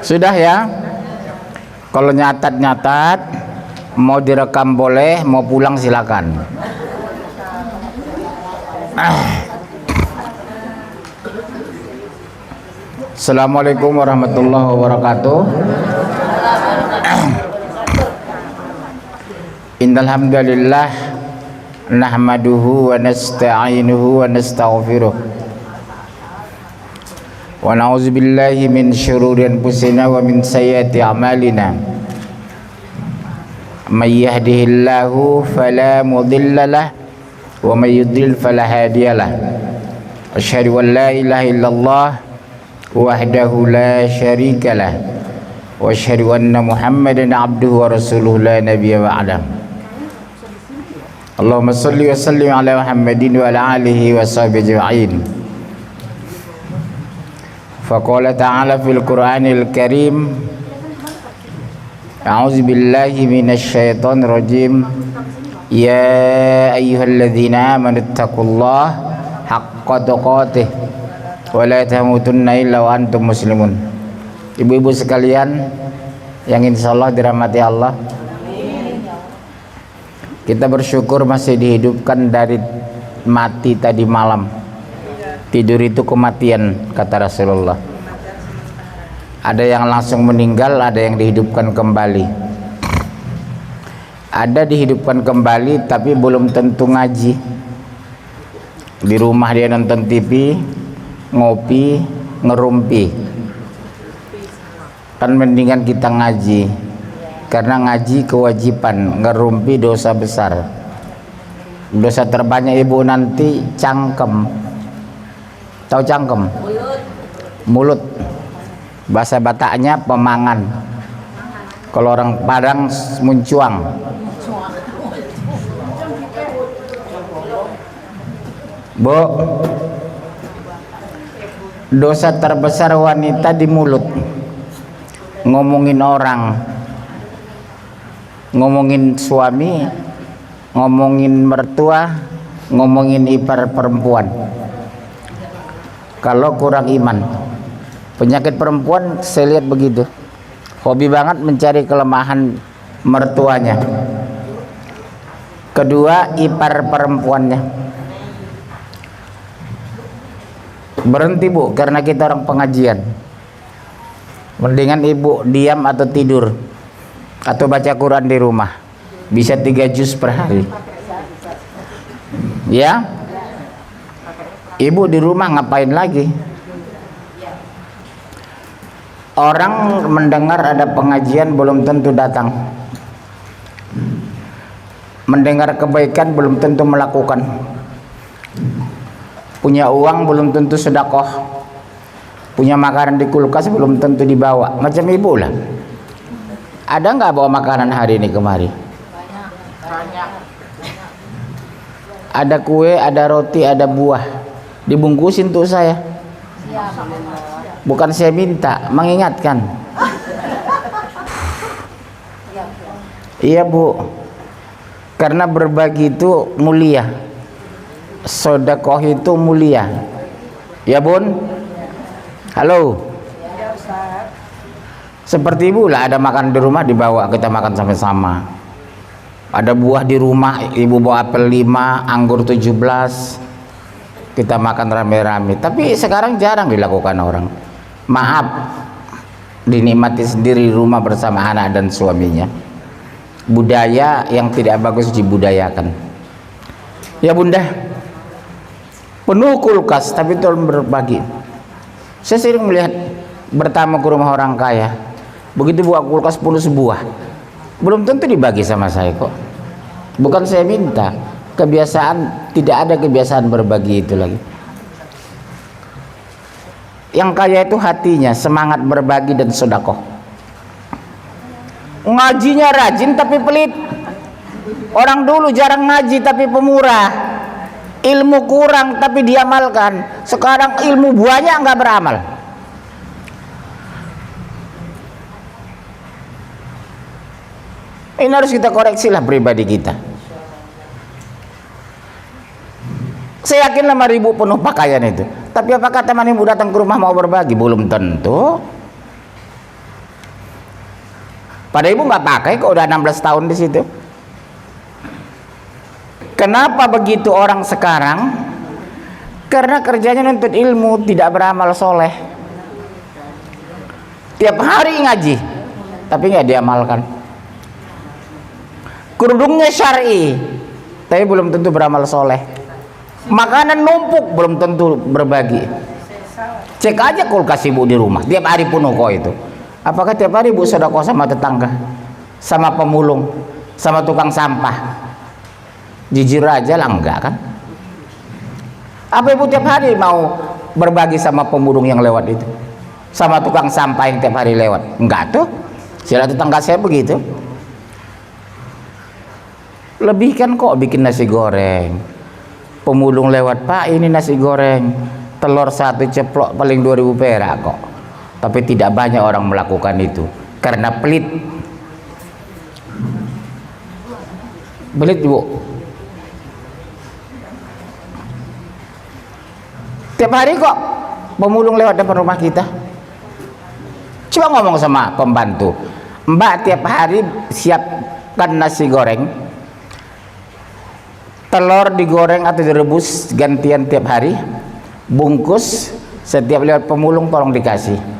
Sudah ya? Kalau nyatat-nyatat, mau direkam boleh, mau pulang silakan. Assalamualaikum warahmatullahi wabarakatuh. Innal hamdalillah nahmaduhu wa nasta'inuhu wa nastaghfiruh. Wa na'udzu billahi min syururi anfusina wa min sayyiati a'malina. May yahdihillahu fala mudilla lahu wa may yudlil fala hadiya lahu. Asyhadu an la ilaha illallah wahdahu la syarika lahu wa asyhadu anna Muhammadan abduhu wa rasuluhu la nabiyya ba'dah. Allahumma shalli wa sallim ala Muhammadin wa ala alihi wa sahbihi ajma'in. Faqala ta'ala fil Qur'anil Karim, a'udzu billahi minasy syaithanir rajim. Ya ayyuhalladzina amanu taqullaha haqqa tuqatih wa la tamutunna illa wa antum muslimun. Ibu-ibu sekalian yang insyaallah dirahmati Allah, kita bersyukur masih dihidupkan dari mati tadi malam. Tidur itu kematian, kata Rasulullah. Ada yang langsung meninggal, ada yang dihidupkan kembali. Ada dihidupkan kembali tapi belum tentu ngaji. Di rumah dia nonton TV, ngopi, ngerumpi. Kan mendingan kita ngaji, karena ngaji kewajiban, ngerumpi dosa besar. Dosa terbanyak ibu nanti cangkem. Tahu cangkem? Mulut. Bahasa Bataknya pemangan. Kalau orang Padang muncuang. Bu, dosa terbesar wanita di mulut. Ngomongin orang, ngomongin suami, ngomongin mertua, ngomongin ipar perempuan. Kalau kurang iman, penyakit perempuan saya lihat begitu, hobi banget mencari kelemahan mertuanya. Kedua, ipar perempuannya. Berhenti bu, karena kita orang pengajian. Mendingan ibu diam atau tidur atau baca Quran di rumah, bisa 3 juz per hari. Ya, ibu di rumah ngapain lagi? Orang mendengar ada pengajian belum tentu datang. Mendengar kebaikan belum tentu melakukan. Punya uang belum tentu sedekah. Punya makanan di kulkas belum tentu dibawa. Macam ibu lah. Ada nggak bawa makanan hari ini kemari? Banyak. Ada kue, ada roti, ada buah. Dibungkusin tuh saya. Bukan saya minta, mengingatkan. Iya bu, karena berbagi itu mulia, sedekah itu mulia. Ya bun, halo. Seperti ibu lah, ada makan di rumah dibawa, kita makan sama-sama. Ada buah di rumah, ibu bawa apel 5, anggur 17, kita makan rame-rame. Tapi sekarang jarang dilakukan orang. Maaf, dinikmati sendiri di rumah bersama anak dan suaminya. Budaya yang tidak bagus dibudayakan. Ya bunda, penuh kulkas tapi tolong berbagi. Saya sering melihat bertamu ke rumah orang kaya, begitu buka kulkas penuh sebuah, belum tentu dibagi sama saya kok. Bukan saya minta, kebiasaan, tidak ada kebiasaan berbagi itu lagi. Yang kaya itu hatinya, semangat berbagi dan sedekah. Ngajinya rajin tapi pelit. Orang dulu jarang ngaji tapi pemurah. Ilmu kurang tapi diamalkan. Sekarang ilmu banyak nggak beramal. Ini harus kita koreksi lah pribadi kita. Saya yakin 5.000 penuh pakaian itu. Tapi apakah teman ibu datang ke rumah mau berbagi? Belum tentu. Pada ibu nggak pakai kok, udah 16 tahun di situ. Kenapa begitu orang sekarang? Karena kerjanya nuntut ilmu, tidak beramal soleh. Tiap hari ngaji, tapi nggak diamalkan. Kerudungnya syar'i, tapi belum tentu beramal soleh. Makanan numpuk, belum tentu berbagi. Cek aja kulkas ibu di rumah, tiap hari penuh kok itu. Apakah tiap hari ibu sedekah sama tetangga, sama pemulung, sama tukang sampah? Jujur aja lah, enggak kan? Apa ibu tiap hari mau berbagi sama pemulung yang lewat itu, sama tukang sampah yang tiap hari lewat? Enggak tuh. Sila tetangga saya begitu. Lebih kan kok bikin nasi goreng. Pemulung lewat, Pak ini nasi goreng, telur satu ceplok paling 2000 perak kok. Tapi tidak banyak orang melakukan itu karena pelit. Pelit bu. Tiap hari kok pemulung lewat depan rumah kita. Coba ngomong sama pembantu, Mbak tiap hari siapkan nasi goreng, telur digoreng atau direbus gantian tiap hari, bungkus, setiap lewat pemulung tolong dikasih.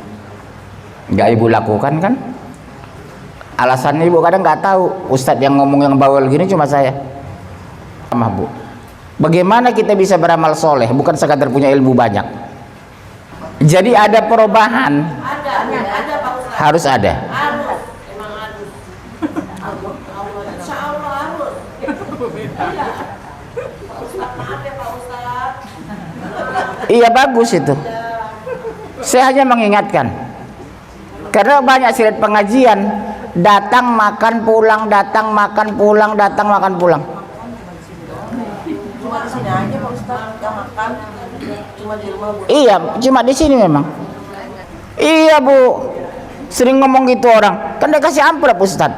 Nggak ibu lakukan kan? Alasannya ibu kadang nggak tahu. Ustadz yang ngomong yang bawel gini cuma saya. Sama bu, bagaimana kita bisa beramal soleh, bukan sekadar punya ilmu banyak. Jadi ada perubahan. Ada Pak Ustadz. Harus ada. Harus. Emang harus. Insya Allah harus. Pak Ustadz, maaf ya Pak Ustadz. Iya bagus itu. Saya hanya mengingatkan. Karena banyak silat pengajian, datang makan pulang, datang makan pulang, datang makan pulang. Cuma di sini aja Pak Ustadz yang makan, cuma di rumah bu. Iya, cuma di sini memang. Iya bu, sering ngomong gitu orang. Kan dia kasih amplop Ustadz.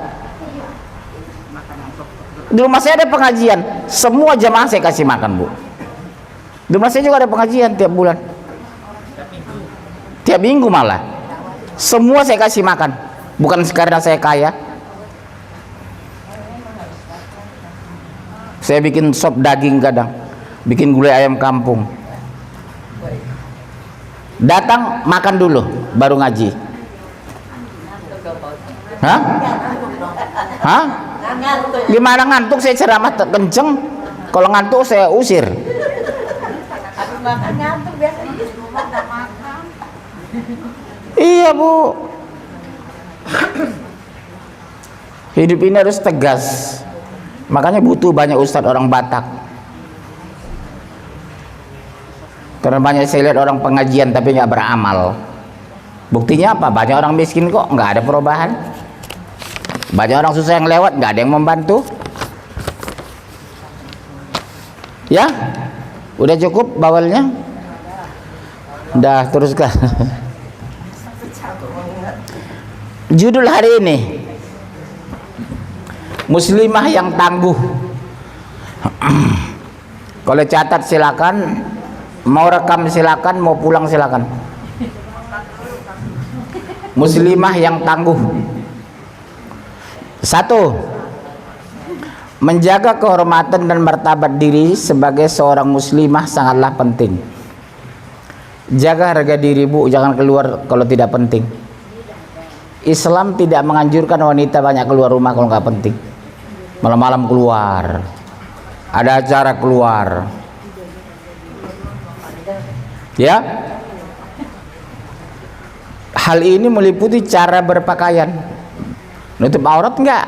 Di rumah saya ada pengajian, semua jamaah saya kasih makan bu. Di rumah saya juga ada pengajian tiap bulan, tiap minggu malah. Semua saya kasih makan, bukan karena saya kaya. Saya bikin sop daging kadang, bikin gulai ayam kampung. Datang makan dulu, baru ngaji. Hah? Hah? Gimana ngantuk? Saya ceramah kenceng. Kalau ngantuk saya usir. Iya bu, hidup ini harus tegas. Makanya butuh banyak ustadz orang Batak. Karena banyak saya lihat orang pengajian tapi nggak beramal. Buktinya apa? Banyak orang miskin kok nggak ada perubahan. Banyak orang susah yang lewat nggak ada yang membantu. Ya, udah cukup bawalnya. Udah teruskan. Judul hari ini, muslimah yang tangguh. Kalau catat silakan, mau rekam silakan, mau pulang silakan. Muslimah yang tangguh. 1. Menjaga kehormatan dan martabat diri sebagai seorang muslimah sangatlah penting. Jaga harga diri bu, jangan keluar kalau tidak penting. Islam tidak menganjurkan wanita banyak keluar rumah kalau nggak penting. Malam-malam keluar, ada acara keluar, ya. Hal ini meliputi cara berpakaian, nutup aurat enggak,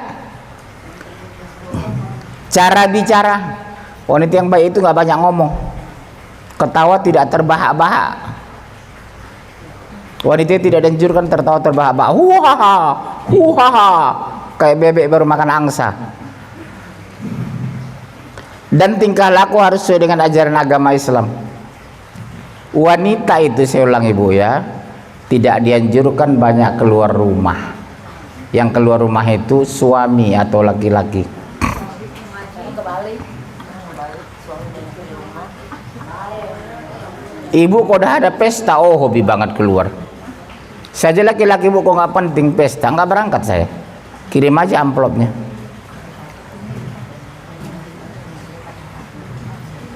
cara bicara. Wanita yang baik itu nggak banyak ngomong, ketawa tidak terbahak-bahak. Wanita tidak dianjurkan tertawa terbahak-bahak, huhaha, huhaha, kayak bebek baru makan angsa. Dan tingkah laku harus sesuai dengan ajaran agama Islam. Wanita itu, saya ulang ibu ya, tidak dianjurkan banyak keluar rumah. Yang keluar rumah itu suami atau laki-laki. Ibu kok udah ada pesta, oh hobi banget keluar. Saja laki-laki bu kok nggak penting pesta, nggak berangkat saya. Kirim aja amplopnya.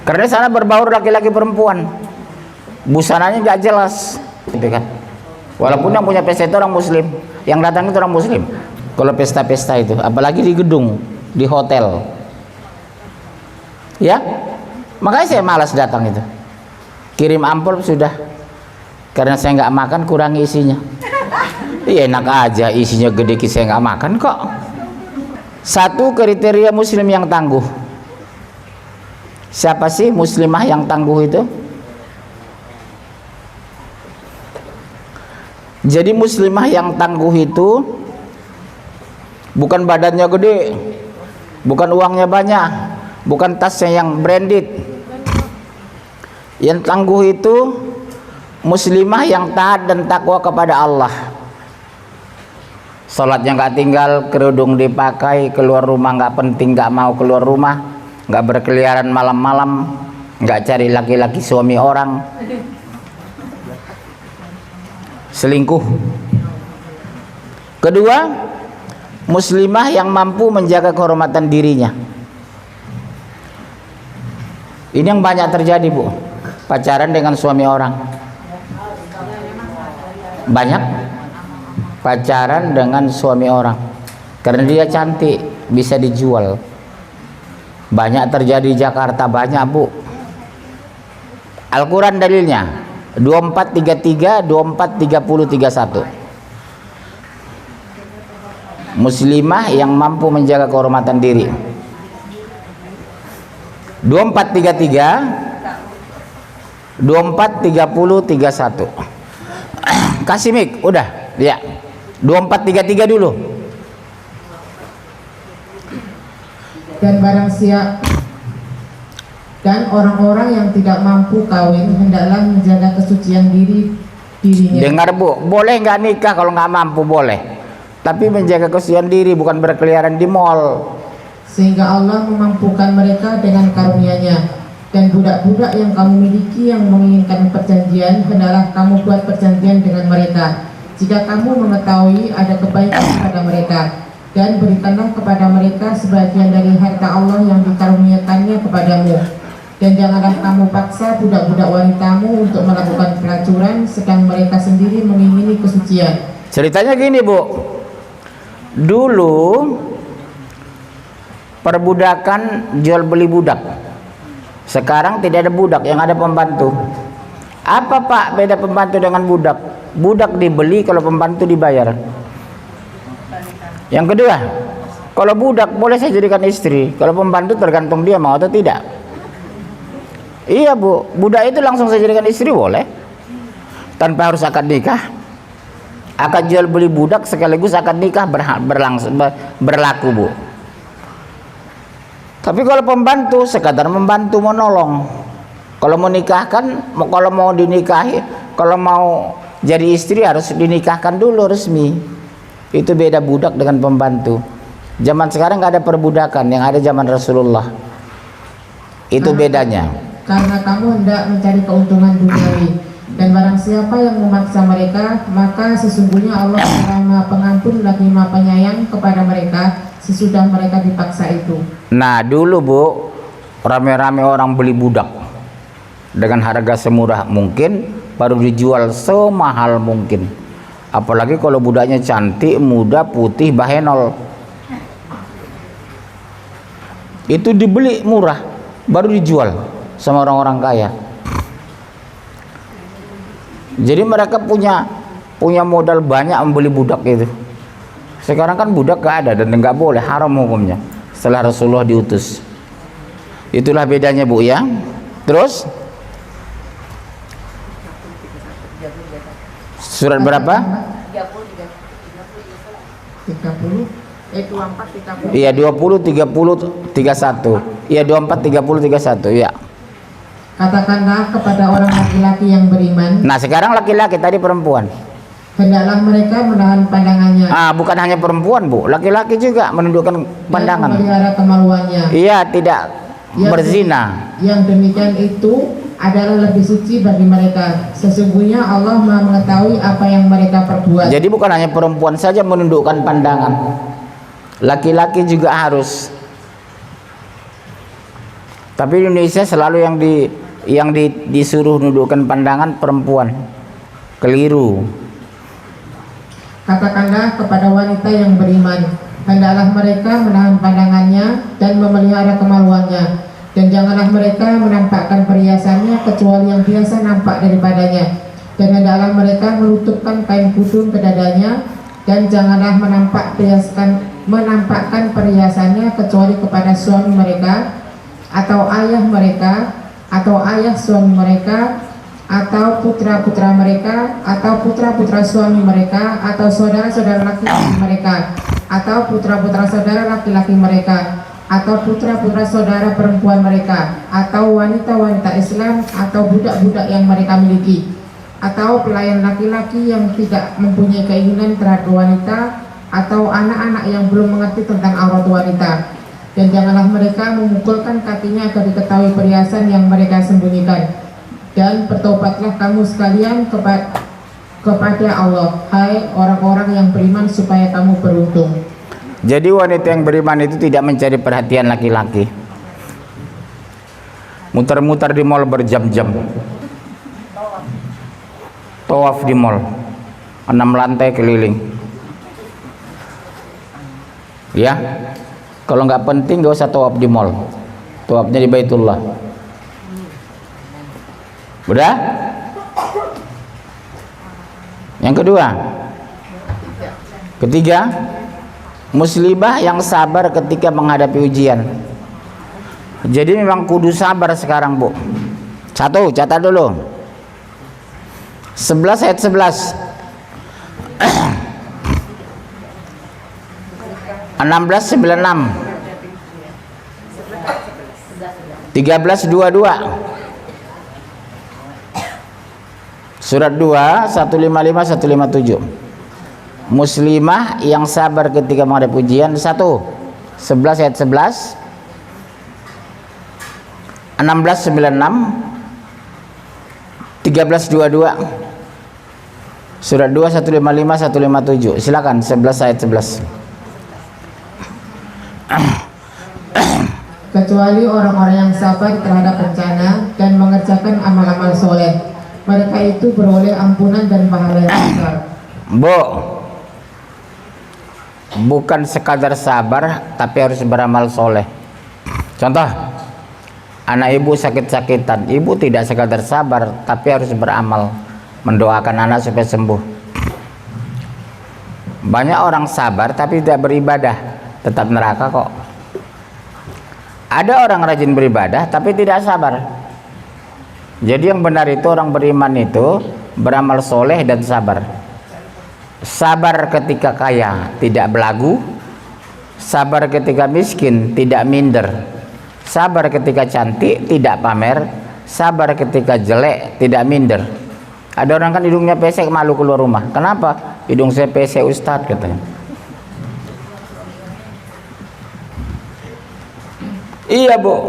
Karena sana berbaur laki-laki perempuan, busananya nggak jelas, gitu kan. Walaupun yang punya pesta itu orang Muslim, yang datang itu orang Muslim. Kalau pesta-pesta itu, apalagi di gedung, di hotel, ya. Makanya saya malas datang itu. Kirim amplop sudah, karena saya nggak makan, kurangi isinya. Iya enak aja, isinya gede, saya nggak makan kok. Satu kriteria Muslim yang tangguh. Siapa sih muslimah yang tangguh itu? Jadi muslimah yang tangguh itu bukan badannya gede, bukan uangnya banyak, bukan tasnya yang branded. Yang tangguh itu muslimah yang taat dan takwa kepada Allah. Salatnya nggak tinggal, kerudung dipakai, keluar rumah nggak penting, nggak mau keluar rumah, nggak berkeliaran malam-malam, nggak cari laki-laki suami orang, selingkuh. Kedua, muslimah yang mampu menjaga kehormatan dirinya. Ini yang banyak terjadi, Bu, pacaran dengan suami orang. Banyak pacaran dengan suami orang karena dia cantik, bisa dijual. Banyak terjadi di Jakarta, banyak, Bu. Al-Quran dalilnya 2433, 24, 30, 31. Muslimah yang mampu menjaga kehormatan diri. 2433, 24, 30, 31. Kasih mic, udah, ya. 2433 dulu. Dan barang siapa dan orang-orang yang tidak mampu kawin hendaklah menjaga kesucian dirinya. Dengar, Bu, boleh nggak nikah kalau nggak mampu? Boleh, tapi menjaga kesucian diri, bukan berkeliaran di mall. Sehingga Allah memampukan mereka dengan karunia-Nya. Dan budak-budak yang kamu miliki yang menginginkan perjanjian, hendaklah kamu buat perjanjian dengan mereka jika kamu mengetahui ada kebaikan pada mereka, dan berikanlah kepada mereka sebagian dari harta Allah yang dikaruniakannya kepadamu. Dan janganlah kamu paksa budak-budak wanitamu untuk melakukan pelacuran sedang mereka sendiri mengingini kesucian. Ceritanya gini, Bu. Dulu perbudakan jual beli budak. Sekarang tidak ada budak, yang ada pembantu. Apa, Pak, beda pembantu dengan budak? Budak dibeli, kalau pembantu dibayar. Yang kedua, kalau budak boleh saya jadikan istri, kalau pembantu tergantung dia mau atau tidak. Iya, Bu, budak itu langsung saya jadikan istri boleh, tanpa harus akad nikah. Akad jual beli budak sekaligus akad nikah berlaku, Bu. Tapi kalau pembantu sekadar membantu, menolong. Kalau mau nikahkan, kalau mau dinikahi, kalau mau jadi istri harus dinikahkan dulu resmi. Itu beda budak dengan pembantu. Zaman sekarang nggak ada perbudakan, yang ada zaman Rasulullah. Itu bedanya. Karena kamu hendak mencari keuntungan duniawi, dan barang siapa yang memaksa mereka, maka sesungguhnya Allah Maha Pengampun lagi Maha Penyayang kepada mereka sesudah mereka dipaksa itu. Nah, dulu, Bu, rame-rame orang beli budak dengan harga semurah mungkin, baru dijual semahal mungkin. Apalagi kalau budaknya cantik, muda, putih, bahenol. Itu dibeli murah, baru dijual sama orang-orang kaya. Jadi mereka punya modal banyak membeli budak itu. Sekarang kan budak gak ada dan nggak boleh, haram hukumnya setelah Rasulullah diutus. Itulah bedanya, Bu, ya. Terus surat berapa? 30, 24, 30. Iya, 20, 30, 31. Iya, 24, 30, 31. Iya. Katakanlah kepada orang laki-laki yang beriman. Nah, sekarang laki-laki, tadi perempuan. Hendaklah mereka menahan pandangannya. Bukan hanya perempuan, Bu, laki-laki juga menundukkan pandangan. Dan memelihara kemaluannya. Iya, tidak berzina. Yang demikian itu adalah lebih suci bagi mereka. Sesungguhnya Allah Maha mengetahui apa yang mereka perbuat. Jadi bukan hanya perempuan saja menundukkan pandangan. laki-laki juga harus. Tapi di Indonesia selalu disuruh nundukkan pandangan perempuan. Keliru. Katakanlah kepada wanita yang beriman, hendaklah mereka menahan pandangannya dan memelihara kemaluannya, dan janganlah mereka menampakkan perhiasannya kecuali yang biasa nampak daripadanya, dan hendaklah mereka melutupkan kain kudung ke dadanya, dan janganlah menampakkan perhiasannya kecuali kepada suami mereka atau ayah mereka atau ayah suami mereka atau putra-putra mereka atau putra-putra suami mereka atau saudara-saudara laki-laki mereka atau putra-putra saudara laki-laki mereka atau putra-putra saudara perempuan mereka atau wanita-wanita Islam atau budak-budak yang mereka miliki atau pelayan laki-laki yang tidak mempunyai keinginan terhadap wanita atau anak-anak yang belum mengerti tentang aurat wanita, dan janganlah mereka memukulkan kakinya agar diketahui perhiasan yang mereka sembunyikan. Dan bertobatlah kamu sekalian kepada Allah, hai orang-orang yang beriman, supaya kamu beruntung. Jadi wanita yang beriman itu tidak mencari perhatian laki-laki, muter-muter di mall berjam-jam, tawaf di mall 6 lantai keliling. Ya, kalau nggak penting nggak usah tawaf di mall, tawafnya di Baitullah. Udah? Yang ketiga, muslimah yang sabar ketika menghadapi ujian. Jadi memang kudu sabar sekarang, Bu. Satu, catat dulu. 11 ayat 11. 1696. 1322. Surat 2 155 157. Muslimah yang sabar ketika menghadapi ujian. 1 11 ayat 11, 1696, 1322. Surat 2 155 157. Silakan 11 ayat 11. Kecuali orang-orang yang sabar terhadap bencana dan mengerjakan amal-amal soleh, mereka itu beroleh ampunan dan pahala yang besar. Bu, bukan sekadar sabar, tapi harus beramal soleh. Contoh, anak ibu sakit-sakitan, ibu tidak sekadar sabar, tapi harus beramal, mendoakan anak supaya sembuh. Banyak orang sabar tapi tidak beribadah, tetap neraka kok. Ada orang rajin beribadah tapi tidak sabar. Jadi yang benar itu orang beriman itu beramal soleh dan sabar. Sabar ketika kaya, tidak belagu. Sabar ketika miskin, tidak minder. Sabar ketika cantik, tidak pamer. Sabar ketika jelek, tidak minder. Ada orang kan hidungnya pesek, malu keluar rumah. Kenapa? Hidung saya pesek, Ustadz, katanya. Iya, Bu,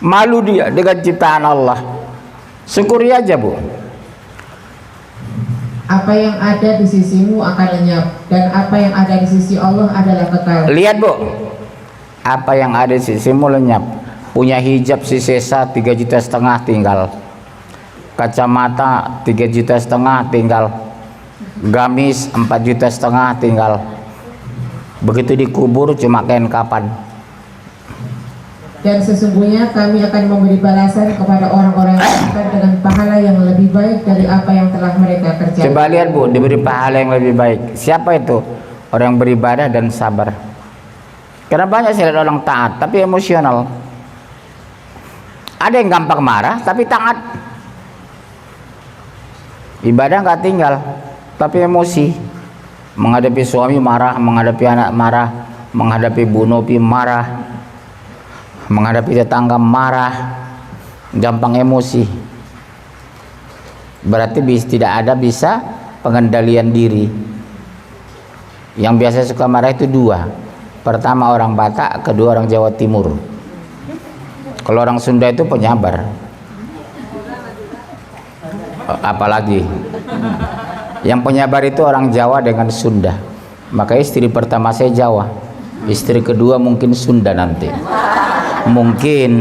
malu dia dengan ciptaan Allah. Syukuri aja, Bu. Apa yang ada di sisimu akan lenyap, dan apa yang ada di sisi Allah adalah kekal. Lihat, Bu, apa yang ada di sisimu lenyap. Punya hijab si sesa 3,5 juta tinggal, kacamata 3,5 juta tinggal, gamis 4,5 juta tinggal. Begitu dikubur cuma kain kapan. Dan sesungguhnya kami akan memberi balasan kepada orang-orang yang sabar dengan pahala yang lebih baik dari apa yang telah mereka kerjakan. Coba lihat, Bu, diberi pahala yang lebih baik. Siapa itu? Orang yang beribadah dan sabar. Karena banyak saya lihat orang taat tapi emosional. Ada yang gampang marah tapi taat. Ibadah nggak tinggal tapi emosi. Menghadapi suami marah, menghadapi anak marah, menghadapi Bu Nopi marah, menghadapi tetangga marah, gampang emosi. Berarti tidak ada bisa pengendalian diri. Yang biasa suka marah itu dua. Pertama orang Batak, kedua orang Jawa Timur. Kalau orang Sunda itu penyabar. Apalagi yang penyabar itu orang Jawa dengan Sunda. Maka istri pertama saya Jawa. Istri kedua mungkin Sunda nanti. Mungkin.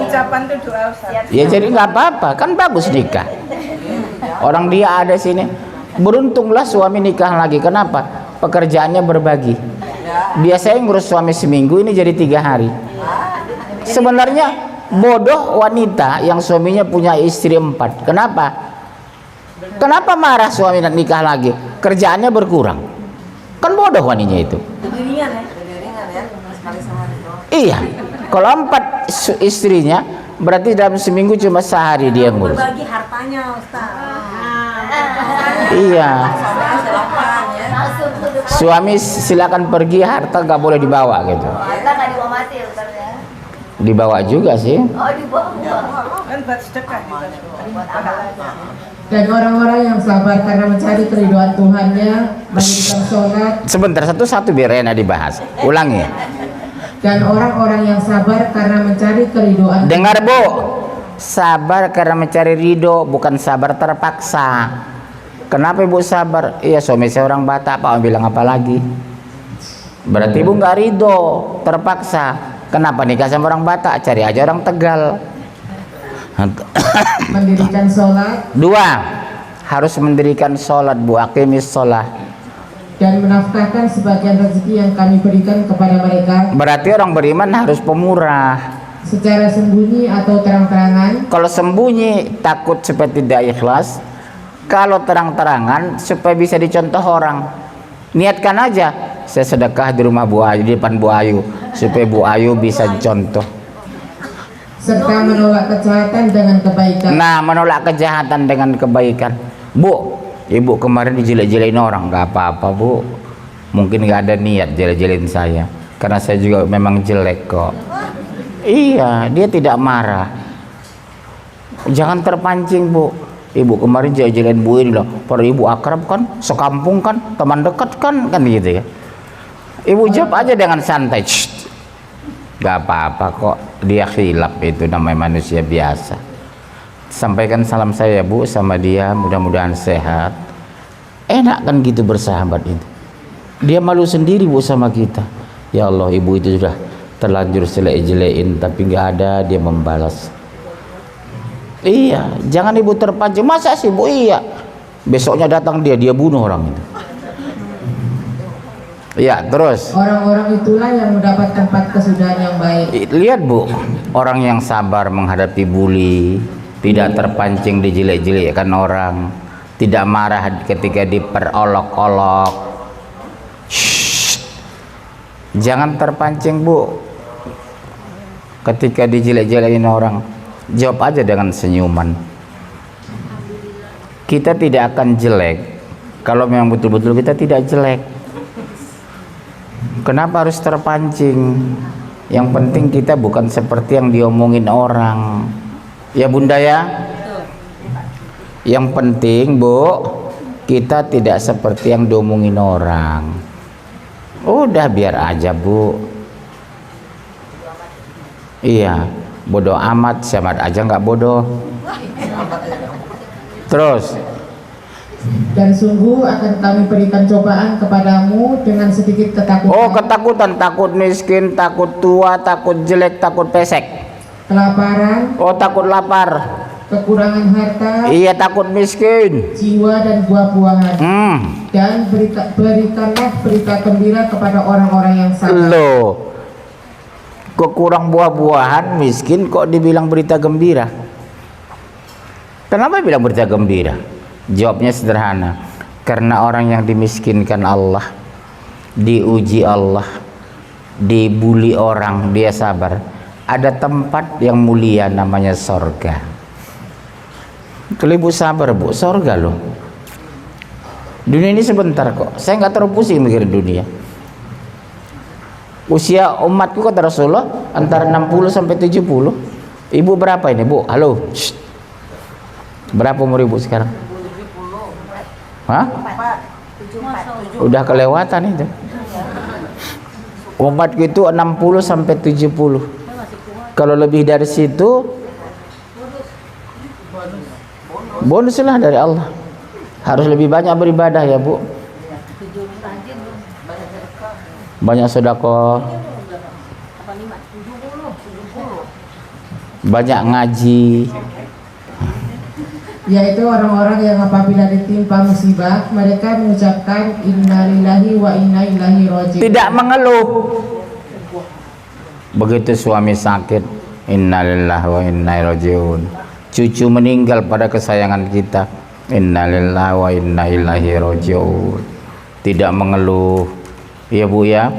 Ucapan tuh doa Ustaz. Ya jadi nggak apa-apa, kan bagus nikah. Orang dia ada sini. Beruntunglah suami nikah lagi. Kenapa? Pekerjaannya berbagi. Biasanya ngurus suami seminggu, ini jadi 3 hari. Sebenarnya bodoh wanita yang suaminya punya istri 4. Kenapa? Kenapa marah suami nikah lagi? Kerjaannya berkurang. Kan bodoh wanita itu. Lebih ringan ya sekali sehari. Iya. Kalau 4 istrinya, berarti dalam seminggu cuma sehari dia ngurus. Berbagi hartanya Ustaz. Iya. Suaminya silakan ya. Suami silakan pergi, harta nggak boleh dibawa gitu. Harta nggak dibawa mati ya Ustaz ya? Dibawa juga sih. Oh dibawa. Kan buat sedekah juga. Buat apa? Dan orang-orang yang sabar karena mencari keridhaan Tuhannya, mendirikan sholat. Sebentar, satu-satu biar enak dibahas. Ulangi. Dan orang-orang yang sabar karena mencari keridhaan. Dengar Bu, sabar karena mencari ridho, bukan sabar terpaksa. Kenapa Ibu sabar? Iya, suami saya orang Batak, Pak bilang apa lagi? Berarti Ibu nggak ridho, terpaksa. Kenapa nikah sama orang Batak? Cari aja orang Tegal. Mendirikan sholat 2, harus mendirikan sholat Bu, aqimis sholat. dan menafkahkan sebagian rezeki yang kami berikan kepada mereka Berarti orang beriman harus pemurah. secara sembunyi atau terang-terangan, Kalau sembunyi takut supaya tidak ikhlas, kalau terang-terangan supaya bisa dicontoh orang. Niatkan aja, saya sedekah di rumah Bu Ayu, di depan Bu Ayu, supaya Bu Ayu bisa contoh. serta menolak kejahatan dengan kebaikan. Nah, menolak kejahatan dengan kebaikan. Bu, Ibu kemarin dijelek-jelekin orang, nggak apa-apa Bu. Mungkin nggak ada niat jelek-jelekin saya, karena saya juga memang jelek kok. Iya, dia tidak marah. Jangan terpancing Bu. Ibu kemarin jelek-jelekin Bu ini loh. Para ibu akrab kan, sekampung kan, teman dekat kan gitu ya. Ibu jawab aja dengan santai. Gak apa-apa kok, dia khilaf, itu namanya manusia biasa. Sampaikan salam saya Bu sama dia, mudah-mudahan sehat. Enak kan gitu bersahabat itu. Dia malu sendiri Bu sama kita. Ya Allah, ibu itu sudah terlanjur jelek-jelekin, tapi gak ada dia membalas. Iya, jangan ibu terpancing. Masa sih Bu? Iya. Besoknya datang dia bunuh orang itu. Ya, terus Orang-orang itulah yang mendapat tempat kesudahan yang baik. lihat Bu, orang yang sabar menghadapi bully, tidak terpancing dijelek-jelekkan orang, tidak marah ketika diperolok-olok. Jangan terpancing Bu ketika dijelek-jelekin orang. Jawab aja dengan senyuman. Kita tidak akan jelek kalau memang betul-betul kita tidak jelek. Kenapa harus terpancing? Yang penting kita bukan seperti yang diomongin orang. Ya Bunda ya? Yang penting Bu, kita tidak seperti yang diomongin orang. Udah biar aja Bu. Iya, bodoh amat, siamat aja nggak bodoh. Terus Dan sungguh akan kami berikan cobaan kepadamu dengan sedikit ketakutan, oh, ketakutan, takut miskin, takut tua, takut jelek, takut pesek. kelaparan, Oh, takut lapar. kekurangan harta, Iya, takut miskin. jiwa dan buah-buahan. Dan berikanlah berita gembira kepada orang-orang yang sabar. Loh, kekurang buah-buahan, miskin kok dibilang berita gembira? Kenapa bilang berita gembira? Jawabnya sederhana, karena orang yang dimiskinkan Allah, diuji Allah, dibuli orang, dia sabar. Ada tempat yang mulia namanya sorga. Kalau ibu sabar Bu, sorga loh. Dunia ini sebentar kok, saya nggak terlalu pusing mikir dunia. Usia umatku kata Rasulullah antara 60 sampai 70. Ibu berapa ini Bu? Halo. Shh. Berapa umur ibu sekarang? Hah? Udah kelewatan itu. Umatku itu 60 sampai 70. Kalau lebih dari situ bonus lah dari Allah. Harus lebih banyak beribadah ya Bu. banyak sedekah, banyak ngaji. Yaitu orang-orang yang apabila ditimpa musibah mereka mengucapkan innalillahi wa inna ilaihi raji'un. Tidak mengeluh. Begitu suami sakit, innalillahi wa inna ilaihi raji'un. Cucu meninggal pada kesayangan kita, innalillahi wa inna ilaihi raji'un. Tidak mengeluh. Ya Bu ya,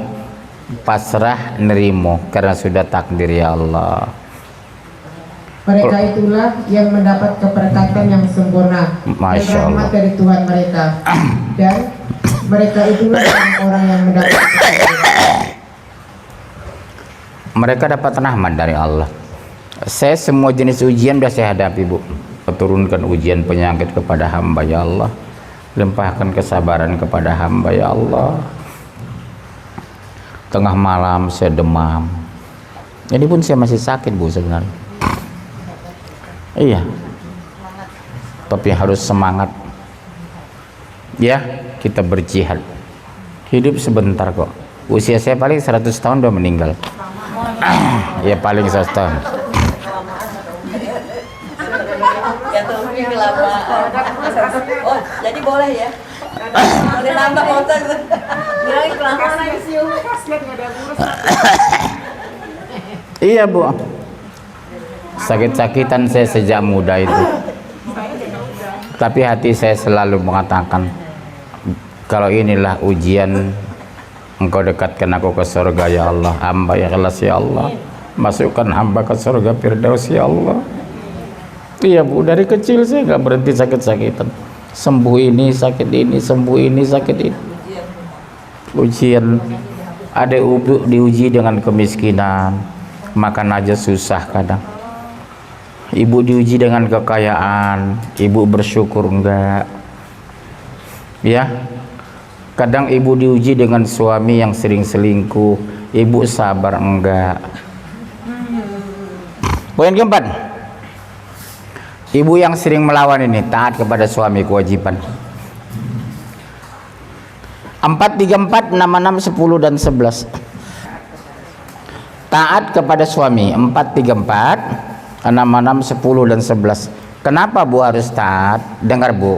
pasrah nerimo karena sudah takdir ya Allah. Mereka itulah yang mendapat keberkatan yang sempurna dan Masya Allah. rahmat dari Tuhan mereka. Dan mereka itulah orang-orang yang mendapat keberkatan. Mereka dapat rahmat dari Allah. Saya semua jenis ujian sudah saya hadapi Bu. Turunkan ujian penyakit kepada hamba ya Allah. Limpahkan kesabaran kepada hamba ya Allah. Tengah malam saya demam. Ini pun saya masih sakit Bu sebenarnya. Iya, tapi harus semangat ya, kita berjihad. Hidup sebentar kok. Usia saya paling 100 tahun udah meninggal. Ya paling 100 tahun. Ya tuh ini lama. Oh, jadi boleh ya? Boleh nambah motor. Bilang kelamaan aja sih. Iya Bu, sakit-sakitan saya sejak muda itu, tapi hati saya selalu mengatakan, kalau inilah ujian, Engkau dekatkan aku ke surga ya Allah. Hamba ikhlas ya Allah, masukkan hamba ke surga Firdaus ya Allah. Iya Bu, dari kecil saya nggak berhenti sakit-sakitan. Sembuh ini sakit ini, sembuh ini sakit ini. Ujian. Ada ibu diuji dengan kemiskinan, makan aja susah kadang. Ibu diuji dengan kekayaan, ibu bersyukur enggak? Ya, kadang ibu diuji dengan suami yang sering selingkuh, ibu sabar enggak? Poin keempat, ibu yang sering melawan ini taat kepada suami kewajiban. 4, 3, 4, 6, 6, 10 dan 11. Taat kepada suami 4, 3, 4, 6, 6, 10 dan 11. Kenapa Bu harus taat? Dengar Bu,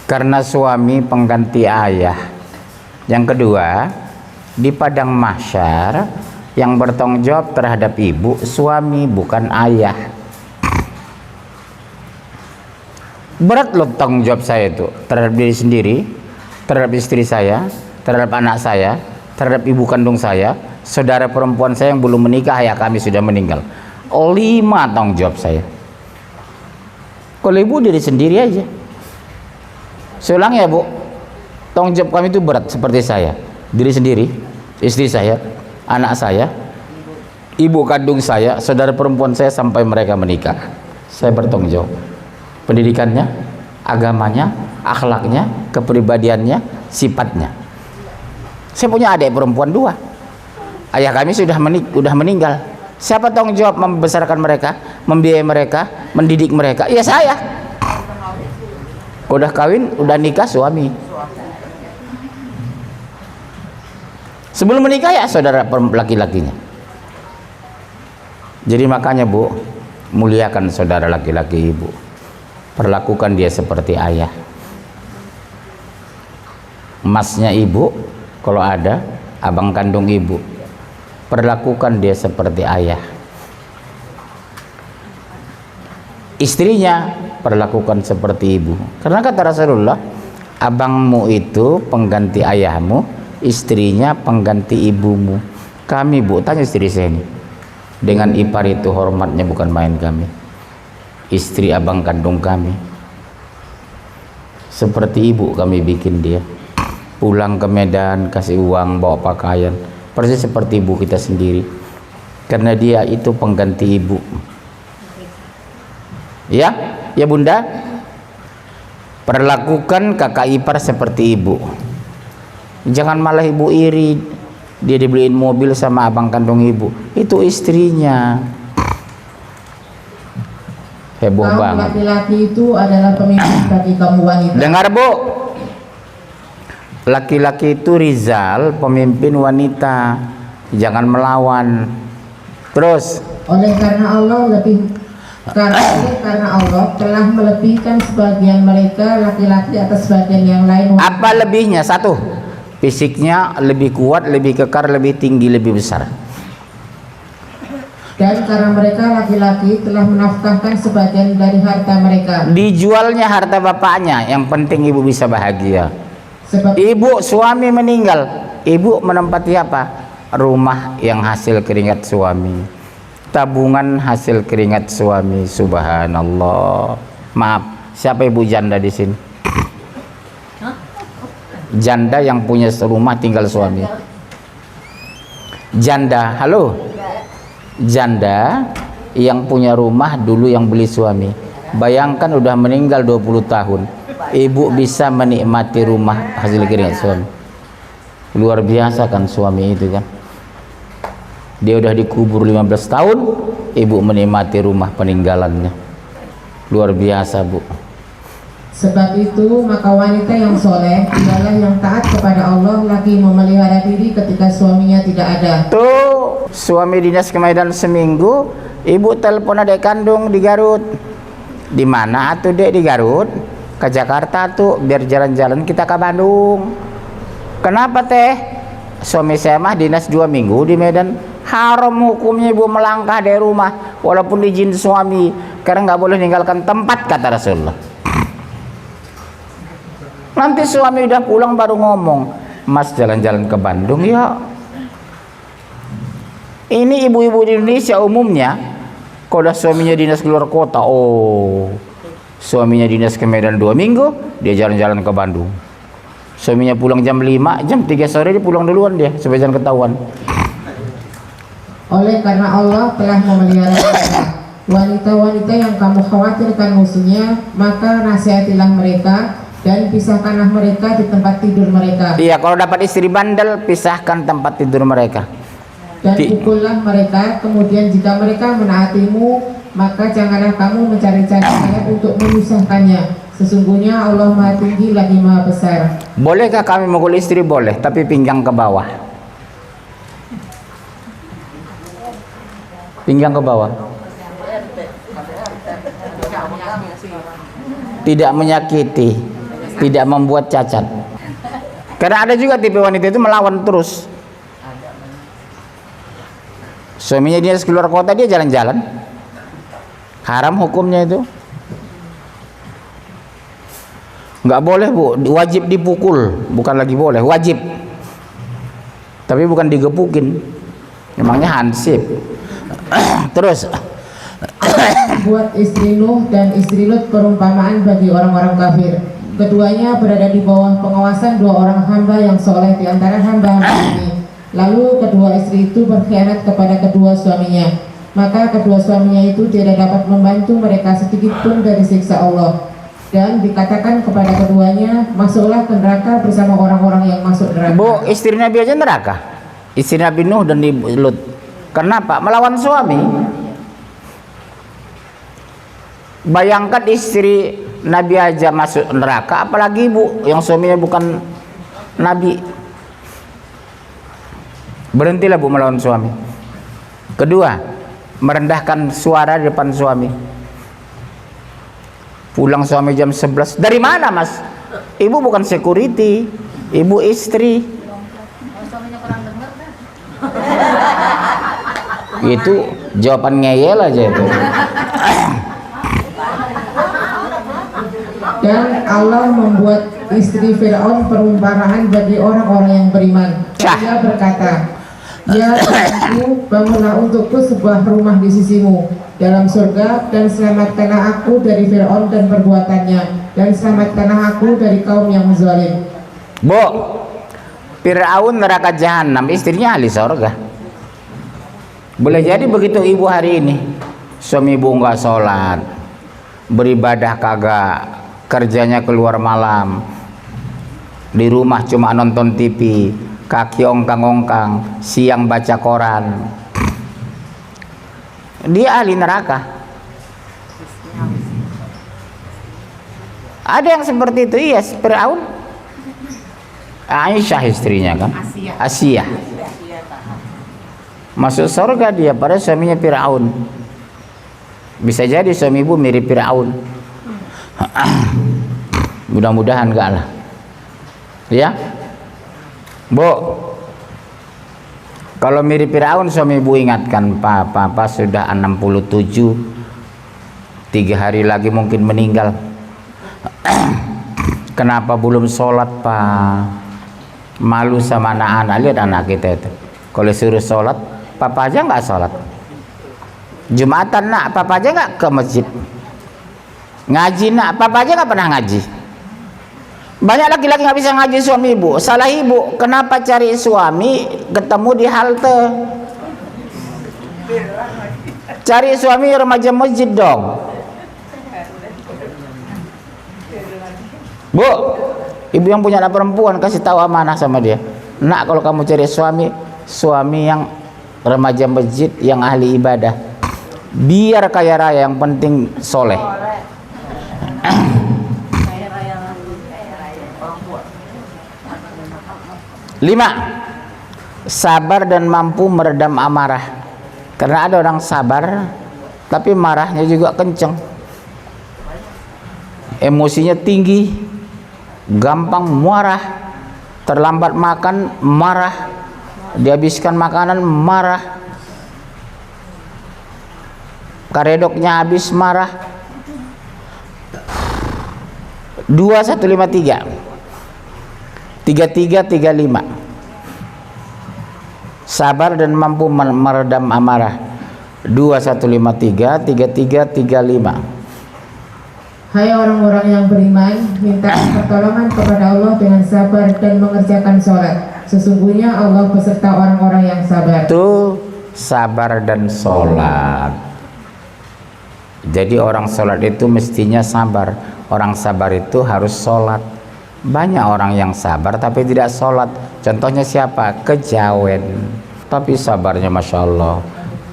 karena suami pengganti ayah. Yang kedua, di padang mahsyar yang bertanggung jawab terhadap ibu suami, bukan ayah. Berat loh tanggung jawab saya itu terhadap diri sendiri, terhadap istri saya, terhadap anak saya, terhadap ibu kandung saya, saudara perempuan saya yang belum menikah, ayah kami sudah meninggal. 5 tanggung jawab saya. Kalau ibu diri sendiri aja. Saya ulang ya Bu, tanggung jawab kami itu berat seperti saya, diri sendiri, istri saya, anak saya, ibu kandung saya, saudara perempuan saya sampai mereka menikah. Saya bertanggung jawab. Pendidikannya, agamanya, akhlaknya, kepribadiannya, sifatnya. Saya punya adik perempuan 2. Ayah kami sudah meninggal. Siapa tanggung jawab membesarkan mereka, membiayai mereka, mendidik mereka? Ya saya. Udah kawin, udah nikah suami. Sebelum menikah ya saudara laki-lakinya. Jadi makanya Bu, muliakan saudara laki-laki ibu. Perlakukan dia seperti ayah. Masnya ibu, kalau ada, abang kandung ibu, perlakukan dia seperti ayah. Istrinya perlakukan seperti ibu. Karena kata Rasulullah, abangmu itu pengganti ayahmu, istrinya pengganti ibumu. Kami Bu, tanya istri saya ini, dengan ipar itu hormatnya bukan main kami. Istri abang kandung kami seperti ibu kami bikin dia. Pulang ke Medan kasih uang, bawa pakaian, persis seperti ibu kita sendiri. Karena dia itu pengganti ibu. Ya, ya Bunda, perlakukan kakak ipar seperti ibu. Jangan malah ibu iri, dia dibeliin mobil sama abang kandung ibu, itu istrinya. Heboh Kaum banget. laki-laki itu adalah pemimpin bagi kaum wanita. Dengar Bu, Laki-laki itu rizal, pemimpin wanita, jangan melawan. Terus Oleh karena Allah telah melebihkan sebagian mereka laki-laki atas sebagian yang lain. apa lebihnya? Satu, fisiknya lebih kuat, lebih kekar, lebih tinggi, lebih besar. Dan karena mereka laki-laki telah menafkahkan sebagian dari harta mereka. Dijualnya harta bapaknya, yang penting ibu bisa bahagia. Sebab Ibu suami meninggal, ibu menempati apa? Rumah yang hasil keringat suami, tabungan hasil keringat suami. Subhanallah. Maaf, siapa ibu janda di sini? Janda yang punya rumah tinggal suami. Janda, halo. Janda yang punya rumah dulu yang beli suami. Bayangkan udah meninggal 20 tahun. Ibu bisa menikmati rumah hasil keringat suami. Luar biasa kan suami itu kan. Dia udah dikubur 15 tahun, ibu menikmati rumah peninggalannya. Luar biasa, Bu. Sebab itu maka wanita yang soleh adalah yang taat kepada Allah, lagi memelihara diri ketika suaminya tidak ada. Tuh, suami dinas ke Medan seminggu, ibu telepon adik kandung di Garut. Di mana atuh dek? Di Garut. Ke Jakarta tuh, biar jalan-jalan kita ke Bandung. Kenapa teh? Suami saya mah dinas 2 minggu di Medan. Haram hukumnya ibu melangkah dari rumah walaupun izin suami, karena nggak boleh meninggalkan tempat, kata Rasulullah. Nanti suami udah pulang baru ngomong, Mas jalan-jalan ke Bandung ya. Ini ibu-ibu di Indonesia umumnya, kalau udah suaminya dinas keluar kota, oh suaminya dinas ke Medan 2 minggu, dia jalan-jalan ke Bandung. Suaminya pulang jam 5, jam 3 sore dia pulang duluan dia, supaya jangan ketahuan. Oleh karena Allah telah memelihara mereka, wanita-wanita yang kamu khawatirkan musuhnya, maka nasihatilah mereka dan pisahkanlah mereka di tempat tidur mereka. Iya, kalau dapat istri bandel, pisahkan tempat tidur mereka. Dan pukullah mereka, kemudian jika mereka menaatimu, maka janganlah kamu mencari-cari cara untuk menyusahkannya. Sesungguhnya Allah Maha Tinggi lagi Maha Besar. Bolehkah kami mukul istri? Boleh, tapi pinggang ke bawah. Pinggang ke bawah. Tidak menyakiti, tidak membuat cacat. Karena ada juga tipe wanita itu melawan terus. Suaminya dia keluar kota, dia jalan-jalan. Haram hukumnya itu. Nggak boleh, Bu, wajib dipukul, bukan lagi boleh, wajib. Tapi bukan digepukin, memangnya hansip. Terus Buat istri Nuh dan istri Lut perumpamaan bagi orang-orang kafir. Keduanya berada di bawah pengawasan 2 orang hamba yang soleh di antara hamba-hamba ini. Lalu kedua istri itu berkhianat kepada kedua suaminya. Maka kedua suaminya itu tidak dapat membantu mereka sedikit pun dari siksa Allah. Dan dikatakan kepada keduanya, masuklah ke neraka bersama orang-orang yang masuk neraka. Bu, istri Nabi aja neraka. Istri Nabi Nuh dan Lut. Kenapa? Melawan suami. Bayangkan istri Nabi aja masuk neraka, apalagi ibu yang suaminya bukan Nabi. Berhentilah, Bu, melawan suami. Kedua, merendahkan suara di depan suami. Pulang suami jam 11. Dari mana, Mas? Ibu bukan security, ibu istri. Suaminya kurang denger kan? Itu jawaban ngeyel aja itu. Dan Allah membuat istri Fir'aun perumpamaan bagi orang-orang yang beriman. Dia berkata, ya Tuhanku, bangunlah untukku sebuah rumah di sisimu dalam surga, dan selamatkanlah aku dari Fir'aun dan perbuatannya, dan selamatkanlah aku dari kaum yang zalim. Bu, Fir'aun neraka jahanam, istrinya ahli surga. Boleh jadi begitu ibu hari ini, suami ibu nggak sholat, beribadah kagak, kerjanya keluar malam, di rumah cuma nonton TV, kaki ongkang-ongkang, siang baca koran. Dia ahli neraka. Ada yang seperti itu, iya, Fir'aun. Aisyah istrinya kan, Asia. Masuk surga dia, pada suaminya Firaun. Bisa jadi suami ibu mirip Firaun. Mudah-mudahan enggak lah. Ya, Bu. Kalau mirip Firaun, suami ibu ingatkan, Papa sudah 67, 3 hari lagi mungkin meninggal. Kenapa belum sholat, Pak? Malu sama anak-anak. Lihat anak kita itu, kalau suruh sholat, Papa aja nggak sholat. Jumatan nak, Papa aja nggak ke masjid. Ngaji nak, Papa aja nggak pernah ngaji. Banyak laki-laki nggak bisa ngaji suami ibu. Salah ibu, kenapa cari suami ketemu di halte? Cari suami remaja masjid dong. Bu, ibu yang punya anak perempuan, kasih tahu amanah sama dia. Nak, kalau kamu cari suami yang remaja masjid, yang ahli ibadah, biar kaya raya, yang penting soleh. Lima, sabar dan mampu meredam amarah. Karena ada orang sabar tapi marahnya juga kenceng, emosinya tinggi, gampang marah, terlambat makan marah, dihabiskan makanan marah, karedoknya habis marah. 2153 3335, sabar dan mampu meredam amarah. 2153 3335. Hai orang-orang yang beriman, minta pertolongan kepada Allah dengan sabar dan mengerjakan sholat. Sesungguhnya Allah beserta orang-orang yang sabar. Itu sabar dan sholat. Jadi orang sholat itu mestinya sabar. Orang sabar itu harus sholat. Banyak orang yang sabar tapi tidak sholat. Contohnya siapa? Kejawen, tapi sabarnya Masya Allah,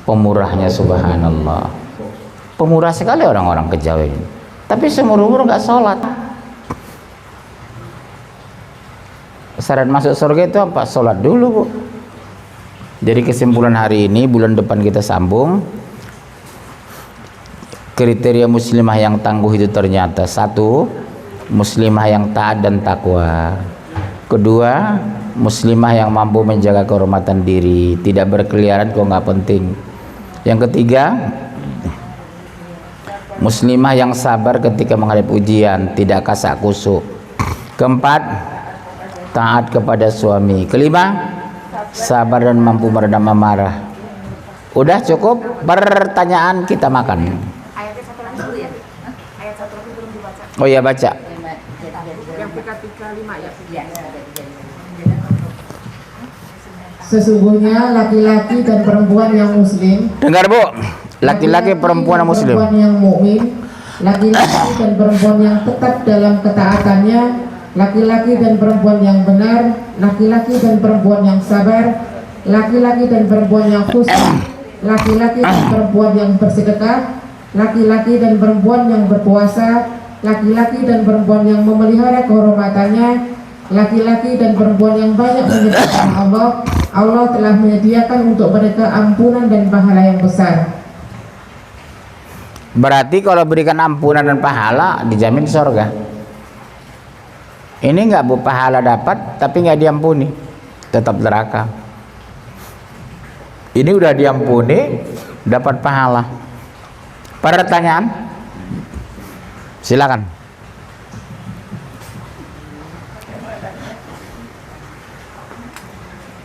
pemurahnya Subhanallah. Pemurah sekali orang-orang Kejawen, tapi seumur umur nggak sholat. Syarat masuk surga itu apa? Sholat dulu, Bu. Jadi kesimpulan hari ini, bulan depan kita sambung. Kriteria muslimah yang tangguh itu ternyata: 1, muslimah yang taat dan takwa. 2, muslimah yang mampu menjaga kehormatan diri, tidak berkeliaran kalau nggak penting. Yang 3, muslimah yang sabar ketika menghadapi ujian, tidak kasak kusuk. 4, taat kepada suami. 5, sabar dan mampu meredam amarah. Udah cukup pertanyaan, kita makan. Ayatnya satu lagi dulu ya. Ayat satu lagi belum dibaca. Oh ya, baca. Yang PK35 ya. Sesungguhnya laki-laki dan perempuan yang muslim, Dengar, Bu. Laki-laki perempuan yang muslim. perempuan yang mukmin, laki-laki dan perempuan yang tetap dalam ketaatannya, laki-laki dan perempuan yang benar, laki-laki dan perempuan yang sabar, laki-laki dan perempuan yang khusyuk, laki-laki dan perempuan yang bersedekah, laki-laki dan perempuan yang berpuasa, laki-laki dan perempuan yang memelihara kehormatannya, laki-laki dan perempuan yang banyak menyebutkan Allah. Allah telah menyediakan untuk mereka ampunan dan pahala yang besar. Berarti kalau berikan ampunan dan pahala, dijamin surga. Ini enggak, Bu, pahala dapat tapi nggak diampuni, tetap neraka. Ini udah diampuni, dapat pahala. Pertanyaan? Silakan.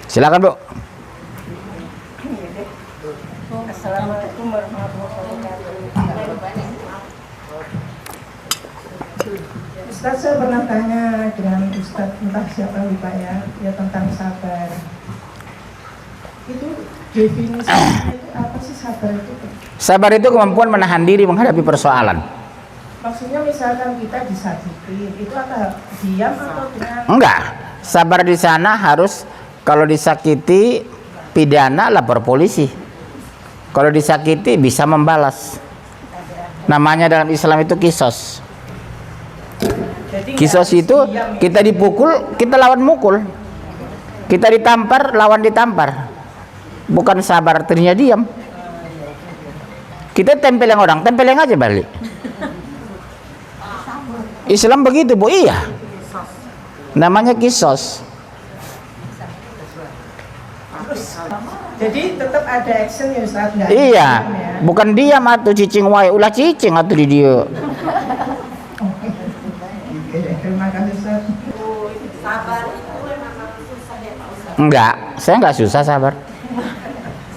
Silakan, Bu. Assalamualaikum warahmatullahi wabarakatuh. Ustaz, saya pernah tanya dengan Ustaz, entah siapa lupa ya tentang sabar. Itu definisinya itu apa sih sabar itu? Sabar itu kemampuan menahan diri menghadapi persoalan. Maksudnya misalkan kita disakitin, itu apa diam atau dengan? Enggak. Sabar di sana harus, kalau disakiti pidana, lapor polisi. Kalau disakiti bisa membalas. Namanya dalam Islam itu kisos. Jadi Kisos itu kita dipukul, kita lawan mukul. Kita ditampar, lawan ditampar. Bukan sabar artinya diam. Kita tempel yang orang, tempel yang aja balik. Islam begitu, Bu. Iya. Namanya kisos. Jadi tetap ada action ya Ustaz, nggak Iya. diam ya. Bukan diam atau cicing wae, ulah cicing atau di dia. Oke, terima kasih Ustaz. Sabar itu memang susah ya Pak Ustadz. Enggak, saya enggak susah sabar.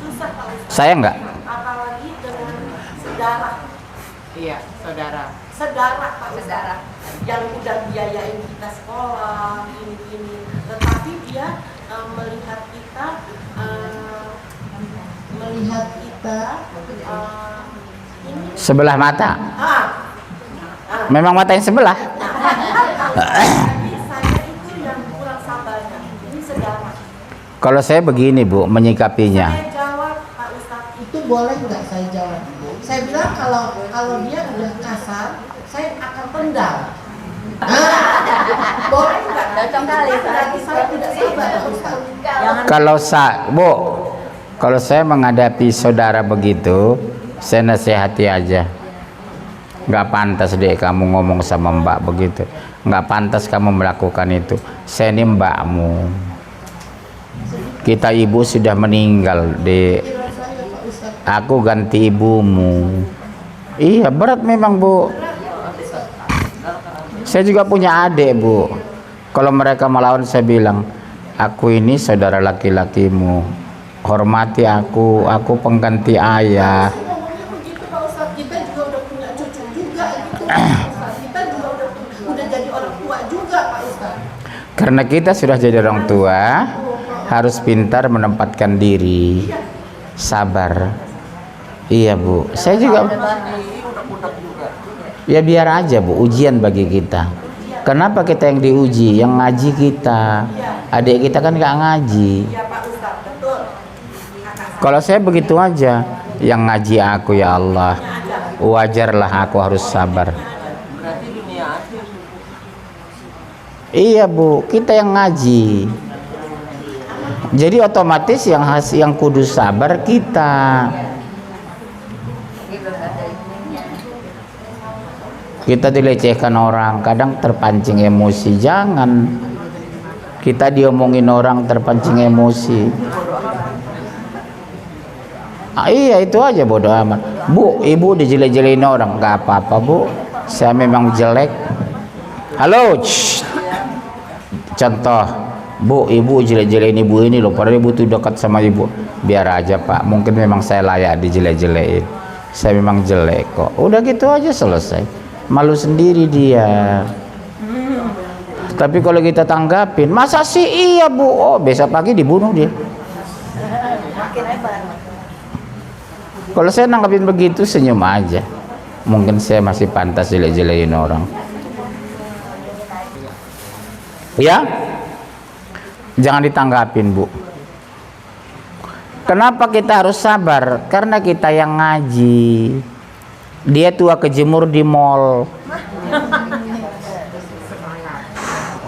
Susah Pak Ustadz. Saya enggak. Apalagi dengan saudara. Iya, saudara. Saudara Pak Ustadz. Yang udah biayain kita sekolah, ini. Tetapi dia melihat kita ini Sebelah mata. ah Memang mata yang sebelah. jadi saya itu yang kurang sabarnya. Ini saudara. Kalau saya begini, Bu, menyikapinya. Saya jawab Pak Ustadz Itu boleh nggak saya jawab? Saya bilang kalau dia udah kasar, saya akan tendang. Boleh nggak? Cocok kali, Berarti saya tidak sabar, Pak Ustaz. Bu, kalau saya menghadapi saudara begitu, saya nasihati aja. Nggak pantas deh kamu ngomong sama Mbak begitu. Nggak pantas kamu melakukan itu. Saya ini mbakmu. Kita ibu sudah meninggal, Dek. Aku ganti ibumu. Iya, berat memang, Bu. Saya juga punya adik, Bu. Kalau mereka melawan, saya bilang, aku ini saudara laki-lakimu. Hormati aku pengganti ayah. Ngomongnya begitu Pak Ustaz, kita juga udah punya cucu juga gitu Pak Ustaz. Kita juga udah jadi orang tua juga Pak Ustaz. Karena kita sudah jadi orang tua, harus pintar menempatkan diri, sabar. Iya, Bu. Saya juga. Ya biar aja, Bu, ujian bagi kita. Kenapa kita yang diuji? Yang ngaji kita. Adik kita kan nggak ngaji. Kalau saya begitu aja, yang ngaji aku ya Allah, wajarlah aku harus sabar. Iya, Bu, kita yang ngaji. Jadi otomatis yang kudu sabar kita. Kita dilecehkan orang, kadang terpancing emosi. Jangan kita diomongin orang terpancing emosi. Iya, itu aja, bodo amat. Bu, ibu dijelek-jelekin orang, nggak apa-apa, Bu. Saya memang jelek. Halo, contoh, Bu, ibu jelek-jelekin ibu ini loh, padahal ibu tuh dekat sama ibu. Biar aja, Pak, mungkin memang saya layak dijelek-jelekin. Saya memang jelek kok. Udah gitu aja, selesai. Malu sendiri dia. Tapi kalau kita tanggapin, masa sih iya, Bu? Oh, besok pagi dibunuh dia. Kalau saya nanggapin begitu, senyum aja. Mungkin saya masih pantas jelek-jelekin orang. Ya, jangan ditanggapin, Bu. Kenapa kita harus sabar? Karena kita yang ngaji. Dia tua kejemur di mall.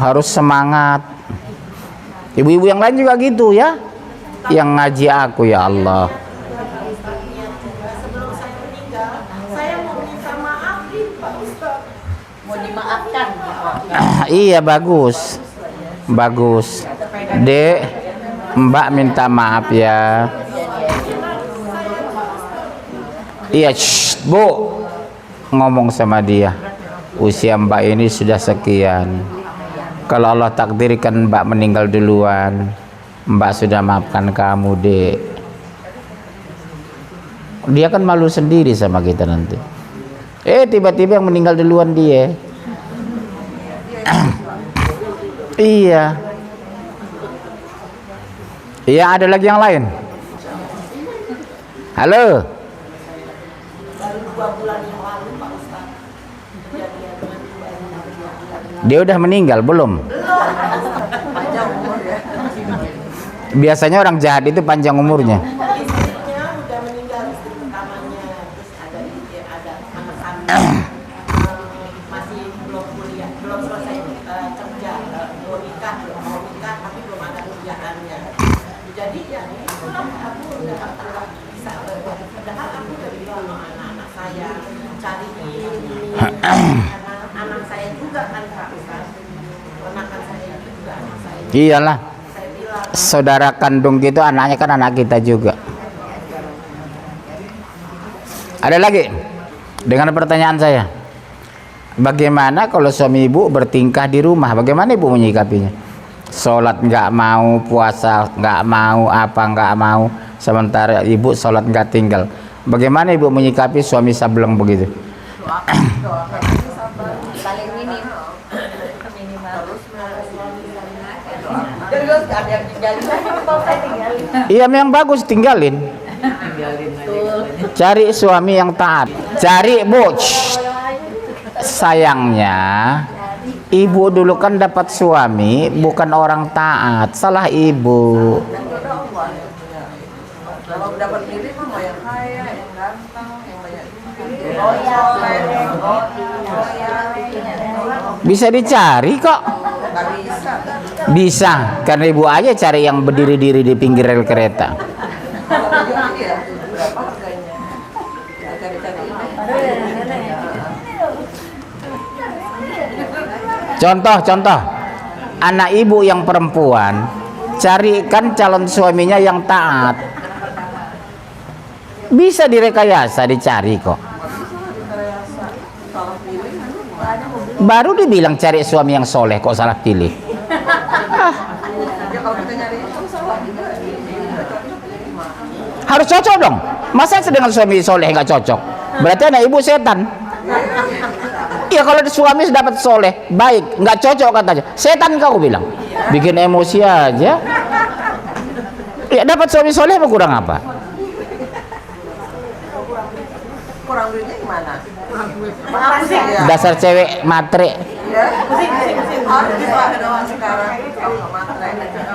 Harus semangat. Ibu-ibu yang lain juga gitu ya. Yang ngaji aku ya Allah. sebelum saya meninggal, saya mau minta maaf nih Pak Ustadz. Mau dimaafkan. Iya, bagus. Bagus. Dek, Mbak minta maaf ya. Iya, Bu, ngomong sama dia. Usia Mbak ini sudah sekian. Kalau Allah takdirkan Mbak meninggal duluan, Mbak sudah maafkan kamu, Dek. Dia kan malu sendiri sama kita nanti. Tiba-tiba yang meninggal duluan dia. Iya. Iya, ada lagi yang lain. Halo. Dia udah meninggal belum? Biasanya orang jahat itu panjang umurnya. Istrinya udah meninggal, istri pertamanya. Terus ada anak kami masih belum kuliah, belum selesai kerja, mau nikah tapi belum ada kerjaannya. Jadi ya itulah aku udah bisa padahal aku dari dulu anak-anak saya cariin anak saya juga kan Pak Ustaz. Ponakan saya juga anak saya. Iyalah. Saya bilang Saudara kandung gitu anaknya kan anak kita juga. Ada lagi? Dengan pertanyaan saya. Bagaimana kalau suami ibu bertingkah di rumah? Bagaimana ibu menyikapinya? Sholat nggak mau, puasa nggak mau, apa nggak mau. Sementara ibu sholat nggak tinggal. Bagaimana ibu menyikapi suami sableng begitu? Paling minim minimal terus ada yang tinggalin kalau saya tinggalin Iya, yang bagus tinggalin. Cari suami yang taat. Cari sayangnya ibu dulu kan dapat suami bukan orang taat. Salah ibu. kalau dapat diri mah yang kaya, yang ganteng, yang banyak Bisa dicari kok. nggak bisa. Bisa, karena ibu aja cari yang berdiri-diri di pinggir rel kereta. Iya, berapa harganya? Kita cari-cari ini. Contoh, anak ibu yang perempuan, carikan calon suaminya yang taat. Bisa direkayasa, dicari kok. Baru dibilang cari suami yang soleh, kok salah pilih. Ya kalau kita nyari itu salah juga. Harus cocok dong. Masa dengan suami soleh nggak cocok? Berarti anak ibu setan. Iya, kalau suami dapat soleh, baik, nggak cocok katanya. Setan kau bilang. Bikin emosi aja. Ya, dapat suami soleh apa kurang apa? Kurang duitnya gimana? Dasar cewek matre. Ya, harus dipakai doang sekarang. Kalau matre.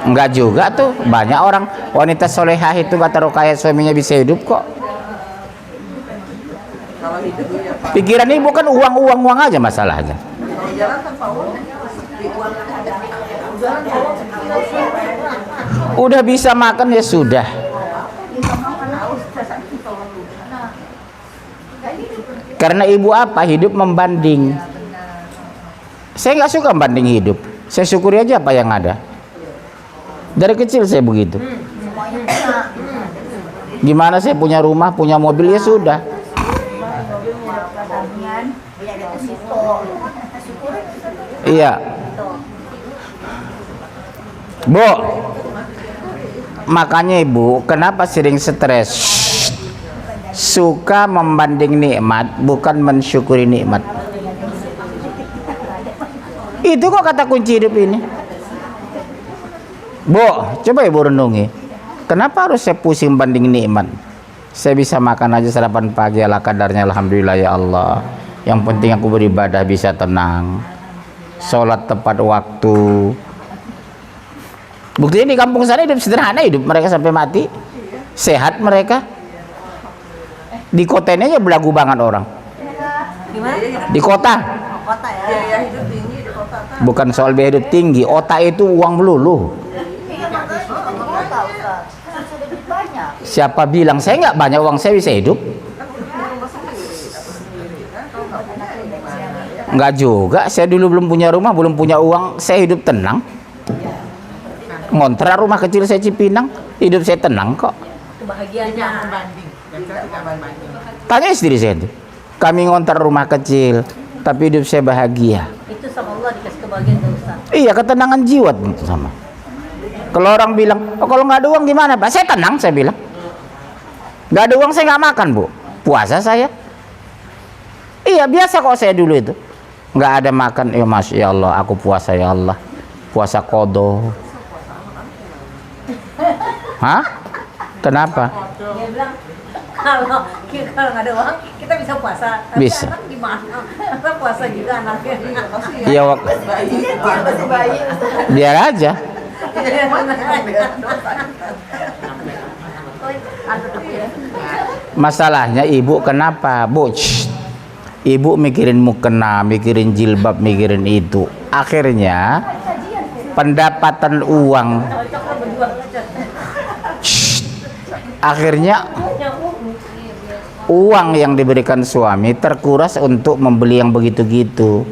Enggak juga tuh, banyak orang wanita solehah itu gak taruh kayak suaminya bisa hidup kok. Kalau hidup ya Pak. Pikiran ibu kan uang aja masalahnya. Kalau jalan tanpa uang, Udah bisa makan ya sudah. Karena ibu apa? Hidup membanding. Saya nggak suka membanding hidup. Saya syukuri aja apa yang ada. Dari kecil saya begitu. Gimana saya punya rumah, punya mobil ya sudah. Iya. Bu, makanya ibu kenapa sering stres? Suka membanding nikmat, bukan mensyukuri nikmat. Itu kok kata kunci hidup ini. Bu, coba ibu renungi. Kenapa harus saya pusing banding nikmat? Saya bisa makan aja sarapan pagi ala kadarnya, alhamdulillah ya Allah. Yang penting aku beribadah bisa tenang. Sholat tepat waktu. Buktinya di kampung sana hidup sederhana, hidup mereka sampai mati. Sehat mereka. Di kota ini aja belagu banget orang. Di kota. kota ya biaya hidup tinggi di kota kan. Bukan soal biaya hidup tinggi, otak itu uang melulu. iya makanya kota Ustaz kan sudah lebih banyak Siapa bilang saya nggak banyak uang saya bisa hidup? Nggak juga, saya dulu belum punya rumah, belum punya uang, saya hidup tenang. Ngontrak rumah kecil saya Cipinang, hidup saya tenang kok. kebahagiaannya Tanya istri saya itu, kami ngontrak rumah kecil, tapi hidup saya bahagia. itu sama Allah dikasih kebahagiaan ke Ustaz. Iya, ketenangan jiwa itu sama. Kalau orang bilang, oh, kalau nggak ada uang gimana Pak? Saya tenang, saya bilang. Nggak ada uang saya nggak makan Bu, puasa saya. Iya biasa kok saya dulu itu. Nggak ada makan, ya Masya Allah, aku puasa ya Allah, puasa kodo. Hah? Kenapa? Dia bilang kalau nggak ada uang kita bisa puasa. Tapi Bisa. anak gimana? Kita puasa juga anaknya. Iya, biar aja. Masalahnya ibu kenapa? Bu, Ibu mikirin mukena, mikirin jilbab, mikirin itu. Akhirnya pendapatan uang, akhirnya uang yang diberikan suami terkuras untuk membeli yang begitu-gitu.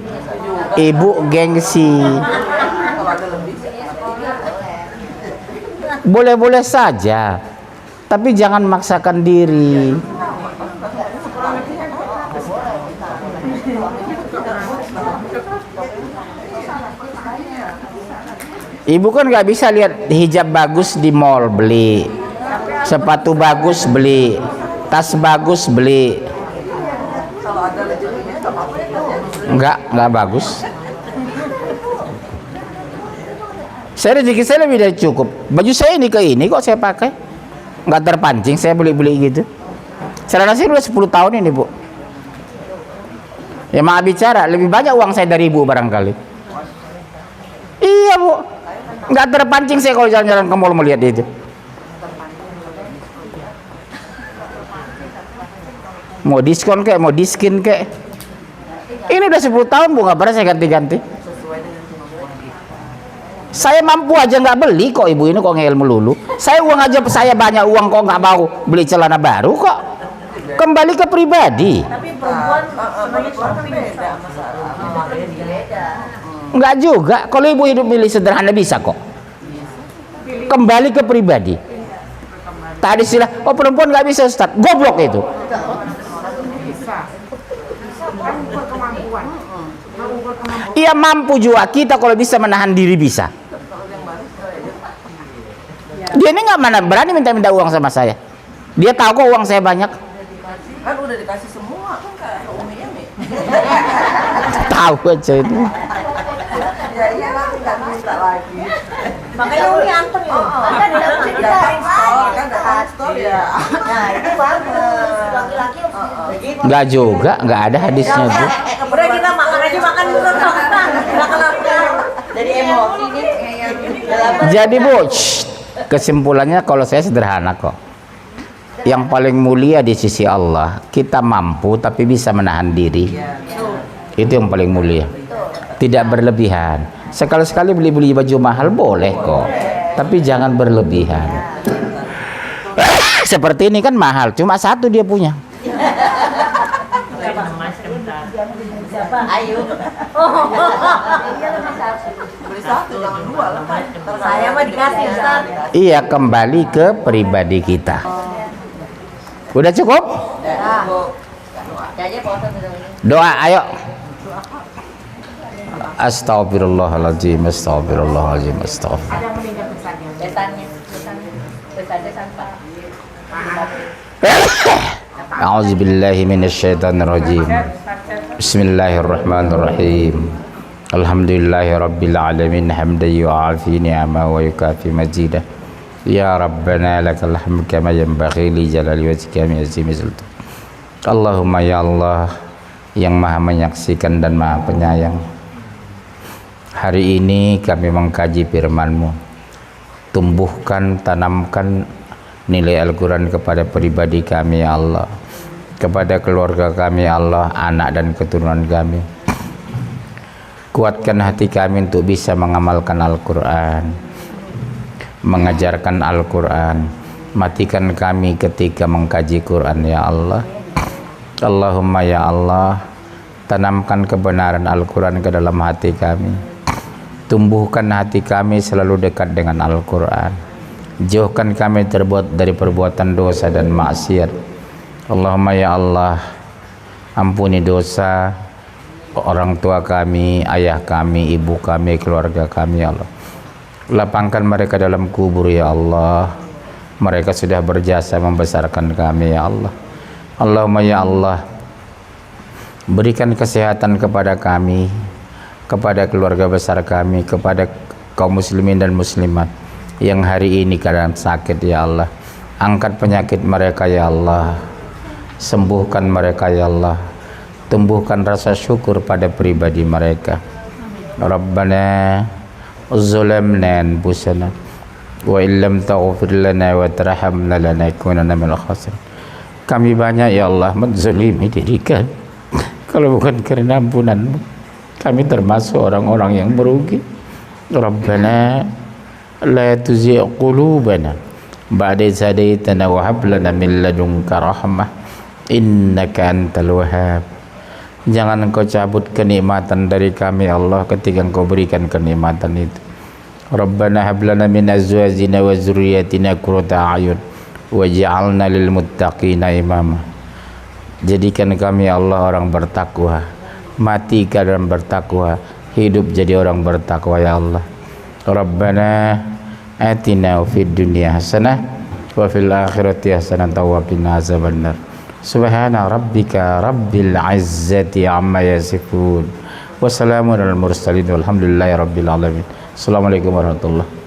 Ibu gengsi. Boleh-boleh saja, tapi jangan maksakan diri. Ibu kan nggak bisa lihat hijab bagus di mall beli, sepatu bagus beli, tas bagus beli. Nggak bagus. Saya rezeki saya lebih dari cukup. Baju saya ini ke ini kok saya pakai, nggak terpancing saya beli-beli gitu. Celana saya udah 10 tahun ini, Bu. Ya maaf bicara, lebih banyak uang saya dari ibu barangkali. Iya, Bu. Nggak terpancing saya kalau jalan-jalan ke mall melihat itu. Mau diskon kek, mau diskin kek. Ini udah 10 tahun, Bu, nggak pernah saya ganti-ganti. Saya mampu aja nggak beli kok, ibu ini kok ngeyel melulu. Saya uang aja, saya banyak uang kok nggak mau beli celana baru kok. Kembali ke pribadi. Tapi perempuan sebagai shopping beda. Nggak juga, kalau ibu hidup milih sederhana bisa kok. Kembali ke pribadi. Tadi istilah, oh perempuan nggak bisa Ustaz, goblok itu. Iya mampu juga, kita kalau bisa menahan diri bisa. Dia ini nggak mana berani minta uang sama saya. Dia tahu kok uang saya banyak. Kan udah dikasih semua kan ke Umi Emi. Tahu aja itu. Ya iya lah, nggak minta lagi. Makanya Umi anter ya. Kan datang store ya. Nah itu bagus. Laki-laki Nggak juga, nggak ada hadisnya tuh. udah kita makan aja makan dulu dong. Nggak kenapa. Jadi emosi nih. Jadi Bu, kesimpulannya kalau saya sederhana kok. Yang paling mulia di sisi Allah, kita mampu tapi bisa menahan diri. Itu yang paling mulia. Tidak berlebihan. Sekali-sekali beli-beli baju mahal boleh kok, tapi jangan berlebihan. Seperti ini kan mahal, cuma satu dia punya. Ayo. Beli satu jangan dua lah. Saya mah dikasih Ustaz. Iya, kembali ke pribadi kita. Udah cukup? Doa, ayo. Astagfirullahaladzim, astagfirullahaladzim, astagfirullah. A'udzubillahi minasyaitonirrajim. Bismillahirrahmanirrahim. Alhamdulillahi rabbil alamin hamdan yu'afi ni'ama wa yukafi majidah. Ya Rabbana lakal hamd kama yanbaghi li jalali wajhika min azimi sultan. Allahumma ya Allah yang maha menyaksikan dan maha penyayang, hari ini kami mengkaji firman-Mu. Tumbuhkan, tanamkan nilai Al-Quran kepada pribadi kami ya Allah, kepada keluarga kami ya Allah, anak dan keturunan kami. Kuatkan hati kami untuk bisa mengamalkan Al-Quran, mengajarkan Al-Quran. Matikan kami ketika mengkaji Quran ya Allah. Allahumma ya Allah, tanamkan kebenaran Al-Quran ke dalam hati kami. Tumbuhkan hati kami selalu dekat dengan Al-Quran. Jauhkan kami terbuat dari perbuatan dosa dan maksiat. Allahumma ya Allah, ampuni dosa orang tua kami, ayah kami, ibu kami, keluarga kami ya Allah. Lapangkan mereka dalam kubur ya Allah. Mereka sudah berjasa membesarkan kami ya Allah. Allahumma ya Allah, berikan kesehatan kepada kami, kepada keluarga besar kami, kepada kaum muslimin dan muslimat yang hari ini keadaan sakit ya Allah. Angkat penyakit mereka ya Allah, sembuhkan mereka ya Allah. Tumbuhkan rasa syukur pada pribadi mereka. Rabbana zalamna anfusana wa illam taghfir lana wa tarhamna lanakunanna minal khasirin. Kami banyak ya Allah menzalimi diri kami, Kalau bukan karena ampunan-Mu, kami termasuk orang-orang yang merugi. Rabbana la tuzigh qulubana ba'da idh hadaitana wa hab lana min ladunka rahmah innaka antal wahhab. Jangan Engkau cabut kenikmatan dari kami Allah ketika Engkau berikan kenikmatan itu. Rabbana hab lana min azwajina wa dzurriyyatina qurrata a'yun waj'alna lil muttaqina imama. Jadikan kami Allah orang bertakwa, mati keadaan bertakwa, hidup jadi orang bertakwa ya Allah. Rabbana atina fid dunya hasanah wa fil akhirati hasanah wa qina azabannar. Subhana rabbika rabbil izzati amma yasifun wa salamun alal mursalin walhamdulillahi rabbil alamin. Assalamualaikum warahmatullahi